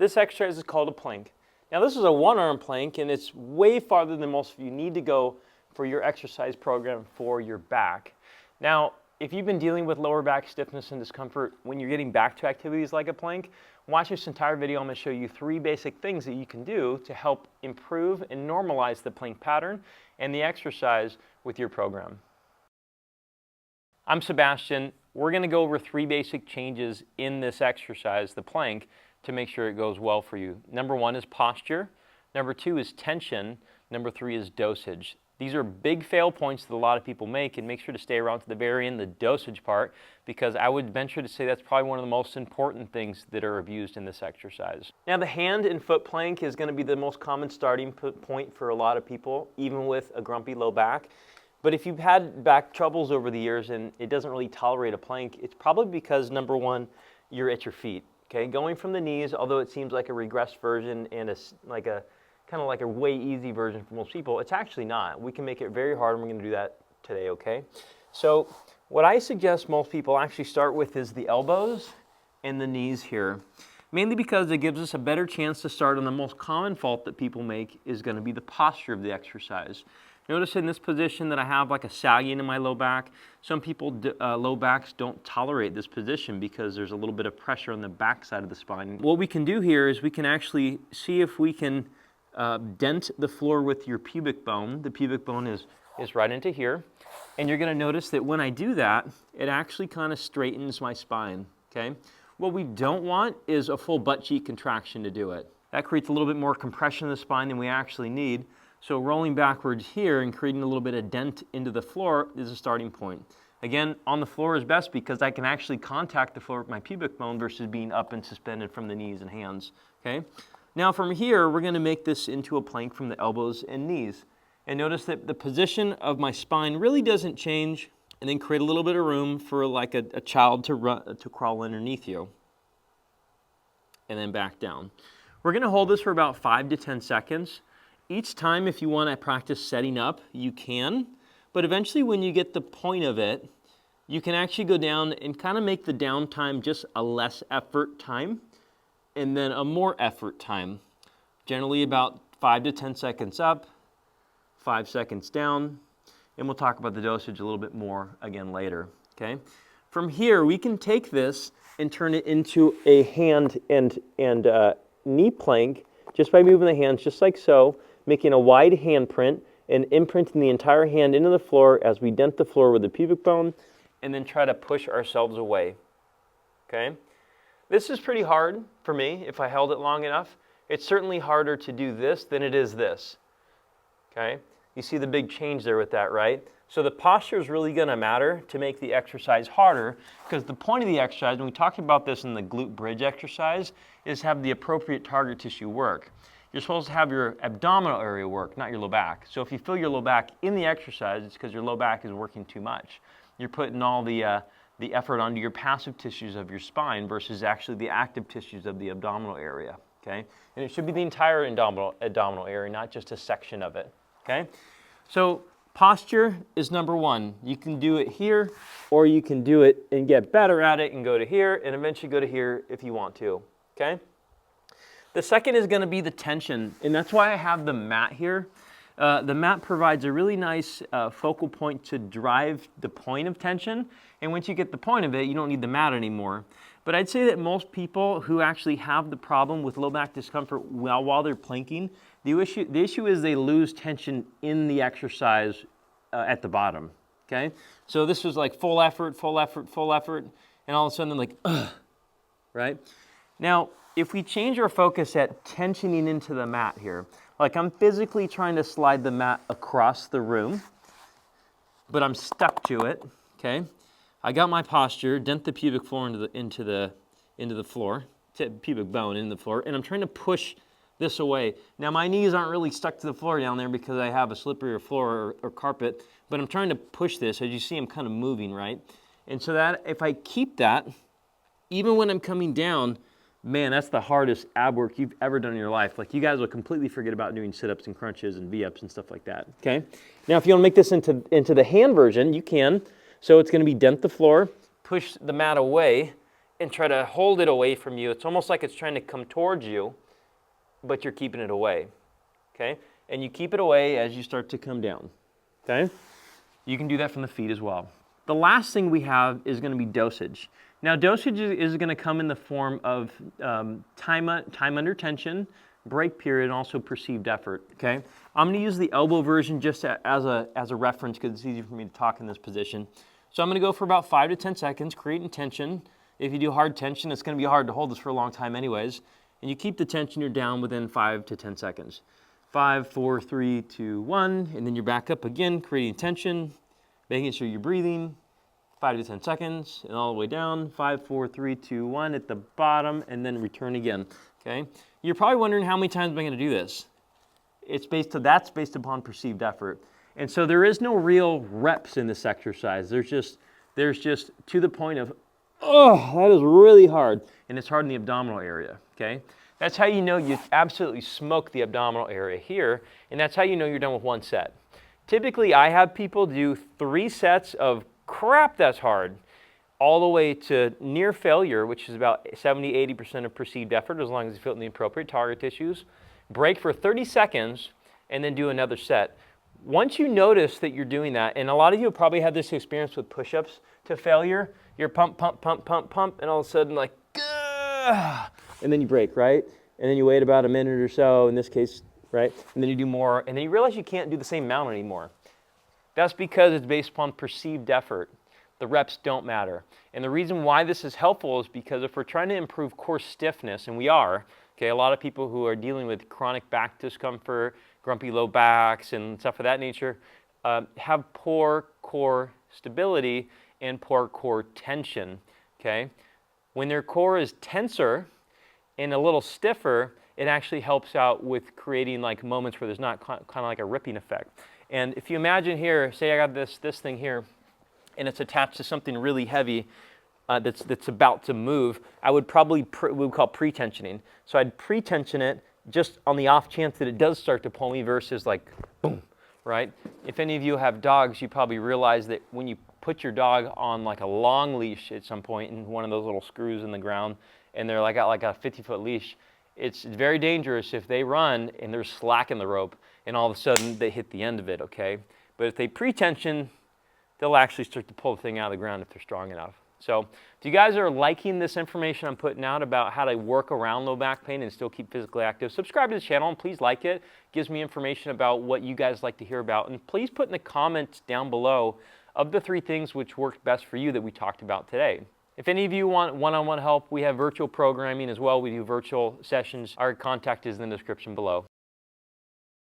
This exercise is called a plank. Now this is a one-arm plank, and it's way farther than most of you need to go for your exercise program for your back. Now, if you've been dealing with lower back stiffness and discomfort when you're getting back to activities like a plank, watch this entire video. I'm going to show you 3 basic things that you can do to help improve and normalize the plank pattern and the exercise with your program. I'm Sebastian. We're going to go over 3 basic changes in this exercise, the plank, to make sure it goes well for you. Number 1 is posture. Number 2 is tension. Number 3 is dosage. These are big fail points that a lot of people make, and make sure to stay around to the very end, the dosage part, because I would venture to say that's probably one of the most important things that are abused in this exercise. Now the hand and foot plank is going to be the most common starting point for a lot of people, even with a grumpy low back. But if you've had back troubles over the years and it doesn't really tolerate a plank, it's probably because, number 1, you're at your feet. Okay, going from the knees, although it seems like a regressed version and kind of like a way easy version for most people, it's actually not. We can make it very hard, and we're going to do that today, okay? So what I suggest most people actually start with is the elbows and the knees here, mainly because it gives us a better chance to start on the most common fault that people make is going to be the posture of the exercise. Notice in this position that I have like a sagging in my low back. Some people, low backs don't tolerate this position because there's a little bit of pressure on the back side of the spine. What we can do here is we can actually see if we can dent the floor with your pubic bone. The pubic bone is right into here. And you're going to notice that when I do that, it actually kind of straightens my spine, okay? What we don't want is a full butt cheek contraction to do it. That creates a little bit more compression in the spine than we actually need. So rolling backwards here and creating a little bit of dent into the floor is a starting point. Again, on the floor is best because I can actually contact the floor with my pubic bone versus being up and suspended from the knees and hands, okay? Now from here, we're going to make this into a plank from the elbows and knees. And notice that the position of my spine really doesn't change, and then create a little bit of room for like a child to crawl underneath you. And then back down. We're going to hold this for about 5 to 10 seconds. Each time, if you want to practice setting up, you can, but eventually when you get the point of it, you can actually go down and kind of make the down time just a less effort time, and then a more effort time. Generally about 5 to 10 seconds up, 5 seconds down, and we'll talk about the dosage a little bit more again later, okay? From here, we can take this and turn it into a hand and knee plank just by moving the hands just like so, making a wide handprint and imprinting the entire hand into the floor as we dent the floor with the pubic bone and then try to push ourselves away, okay? This is pretty hard for me if I held it long enough. It's certainly harder to do this than it is this, okay? You see the big change there with that, right? So the posture is really going to matter to make the exercise harder, because the point of the exercise, and we talked about this in the glute bridge exercise, is have the appropriate target tissue work. You're supposed to have your abdominal area work, not your low back. So if you feel your low back in the exercise, it's because your low back is working too much. You're putting all the effort onto your passive tissues of your spine versus actually the active tissues of the abdominal area, okay? And it should be the entire abdominal area, not just a section of it, okay? So posture is number 1. You can do it here, or you can do it and get better at it and go to here, and eventually go to here if you want to, okay? The second is going to be the tension, and that's why I have the mat here. The mat provides a really nice focal point to drive the point of tension, and once you get the point of it, you don't need the mat anymore. But I'd say that most people who actually have the problem with low back discomfort while they're planking, the issue is they lose tension in the exercise at the bottom, okay? So this was like full effort, and all of a sudden like, ugh, right? Now, if we change our focus at tensioning into the mat here, like I'm physically trying to slide the mat across the room, but I'm stuck to it, okay? I got my posture, dent the pubic floor into the floor, pubic bone into the floor, and I'm trying to push this away. Now my knees aren't really stuck to the floor down there because I have a slipperier floor or carpet, but I'm trying to push this. As you see, I'm kind of moving, right? And so that if I keep that, even when I'm coming down, man, that's the hardest ab work you've ever done in your life. Like, you guys will completely forget about doing sit-ups and crunches and V-ups and stuff like that, okay? Now, if you want to make this into the hand version, you can. So it's going to be dent the floor, push the mat away, and try to hold it away from you. It's almost like it's trying to come towards you, but you're keeping it away, okay? And you keep it away as you start to come down, okay? You can do that from the feet as well. The last thing we have is going to be dosage. Now, dosage is going to come in the form of time under tension, break period, and also perceived effort, okay? I'm going to use the elbow version just as a reference because it's easy for me to talk in this position. So I'm going to go for about 5 to 10 seconds, creating tension. If you do hard tension, it's going to be hard to hold this for a long time anyways. And you keep the tension, you're down within 5 to 10 seconds. 5, 4, 3, 2, 1, and then you're back up again, creating tension, making sure you're breathing. 5 to 10 seconds, and all the way down. 5, 4, 3, 2, 1 at the bottom, and then return again. Okay. You're probably wondering how many times am I going to do this? That's based upon perceived effort, and so there is no real reps in this exercise. There's just to the point of, oh, that is really hard, and it's hard in the abdominal area. Okay. That's how you know you absolutely smoke the abdominal area here, and that's how you know you're done with one set. Typically, I have people do 3 sets of crap that's hard, all the way to near failure, which is about 70–80% of perceived effort, as long as you feel it in the appropriate target tissues. Break for 30 seconds, and then do another set. Once you notice that you're doing that, and a lot of you have probably had this experience with push-ups to failure, you're pump, pump, pump, pump, pump, and all of a sudden like, gah, and then you break, right? And then you wait about a minute or so, in this case, right? And then you do more, and then you realize you can't do the same amount anymore. That's because it's based upon perceived effort. The reps don't matter. And the reason why this is helpful is because if we're trying to improve core stiffness, and we are, okay, a lot of people who are dealing with chronic back discomfort, grumpy low backs, and stuff of that nature, have poor core stability and poor core tension, okay? When their core is tenser and a little stiffer, it actually helps out with creating like moments where there's not kind of like a ripping effect. And if you imagine here, say I got this thing here, and it's attached to something really heavy that's about to move, I would probably, we would call pre-tensioning. So I'd pre-tension it just on the off chance that it does start to pull me versus like, boom, right? If any of you have dogs, you probably realize that when you put your dog on like a long leash at some point and one of those little screws in the ground, and they're like got like a 50-foot leash, it's very dangerous if they run and they're slack in the rope and all of a sudden they hit the end of it, okay? But if they pre-tension, they'll actually start to pull the thing out of the ground if they're strong enough. So if you guys are liking this information I'm putting out about how to work around low back pain and still keep physically active, subscribe to the channel and please like it. It gives me information about what you guys like to hear about. And please put in the comments down below of the 3 things which worked best for you that we talked about today. If any of you want one-on-one help, we have virtual programming as well. We do virtual sessions. Our contact is in the description below.